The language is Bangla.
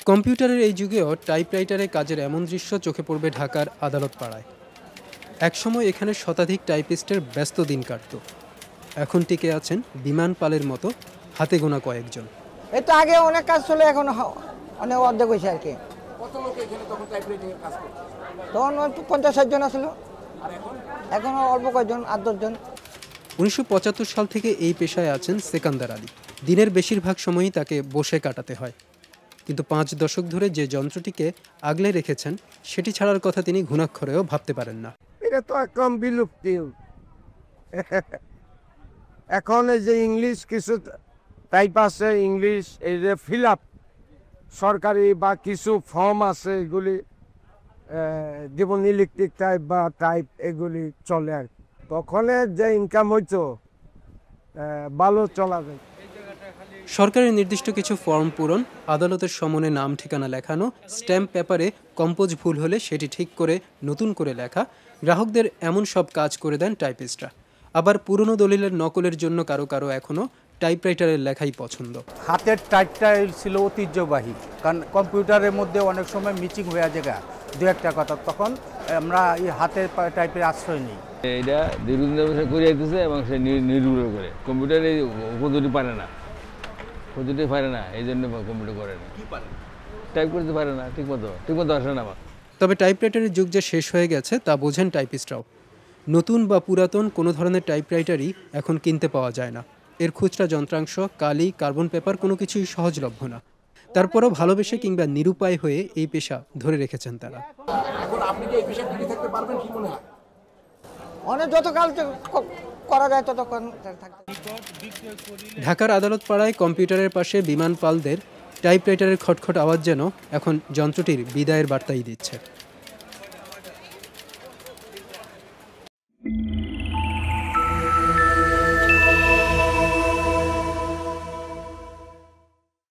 কম্পিউটারের এই যুগেও টাইপরাইটারে কাজের এমন দৃশ্য চোখে পড়বে ঢাকার আদালত পাড়ায়। একসময় এখানে শতাধিক টাইপিস্টের ব্যস্ত দিন কাটত। এখন টিকে আছেন বিমান পালের মতো হাতে গোনা কয়েকজন। এই তো আগে অনেক কাজ ছিল, এখন অনেক অর্ধেক হয়েছে আর কি। কত লোক এখানে তখন টাইপরাইটিং কাজ করতো? তখন 50-60 জন ছিল, এখন অল্প কয়েকজন, 8-10 জন। 1975 সাল থেকে এই পেশায় আছেন সেকান্দার আলী। দিনের বেশিরভাগ সময়ই তাকে বসে কাটাতে হয়, কিন্তু 5 দশক ধরে যে যন্ত্রটিকে আগলে রেখেছেন সেটি ছাড়ার কথা তিনি ঘুণাক্ষরেও ভাবতে পারেন না। এটা তো একদম বিলুপ্তি। এখন যে ইংলিশ কিছু টাইপ আছে, ইংলিশ এই যে ফিল আপ সরকারি বা কিছু ফর্ম আছে, এগুলি যেমন ইলেকট্রিক টাইপ বা টাইপ এগুলি চলে আর কি। তখন যে ইনকাম হইতো ভালো চলা যায়। সরকারের নির্দিষ্ট কিছু ফর্ম পূরণ, আদালতের সমনে নাম ঠিকানা লেখানো, স্ট্যাম্প পেপারে কম্পোজ ভুল হলে সেটি ঠিক করে নতুন করে লেখা, গ্রাহকদের এমন সব কাজ করে দেন টাইপিস্টরা। আবার পুরনো দলিলের নকলের জন্য কারো কারো এখনও টাইপরাইটারের লেখাই পছন্দ। হাতের টাইপটাই ছিল ঐতিহ্যবাহী, কারণ কম্পিউটারের মধ্যে অনেক সময় মিচিং হয়ে জায়গা দু একটা কথা, তখন আমরা এই হাতের টাইপের আশ্রয় নিই। এটা দীর্ঘদিন করে যেতেছে এবং সে নির্ভর করে কম্পিউটারে পদ্ধতি পারে না, এই জন্য কম্পিউটার করে না, টাইপ করতে পারে না, ঠিকমতো আসে না। তবে টাইপরাইটারের যুগ যে শেষ হয়ে গেছে তা বোঝেন টাইপিস্টরাও। নতুন বা পুরাতন কোনো ধরনের টাইপরাইটারই এখন কিনতে পাওয়া যায় না। এর খুচরা যন্ত্রাংশ, কালি, কার্বন পেপার কোনো কিছুই সহজলভ্য না। তারপরও ভালোবেসে কিংবা নিরুপায় হয়ে এই পেশা ধরে রেখেছেন তারা। এখন আপনি কি এই পেশা টিকে থাকতে পারবেন কি মনে হয়? অনেক যতকাল করা যায় ততক্ষণ থাকতে। ঢাকার আদালত পাড়ায় কম্পিউটারের পাশে বিমান পালদের টাইপরাইটারের খটখট আওয়াজ যেন এখন যন্ত্রটির বিদায়ের বার্তাই দিচ্ছে।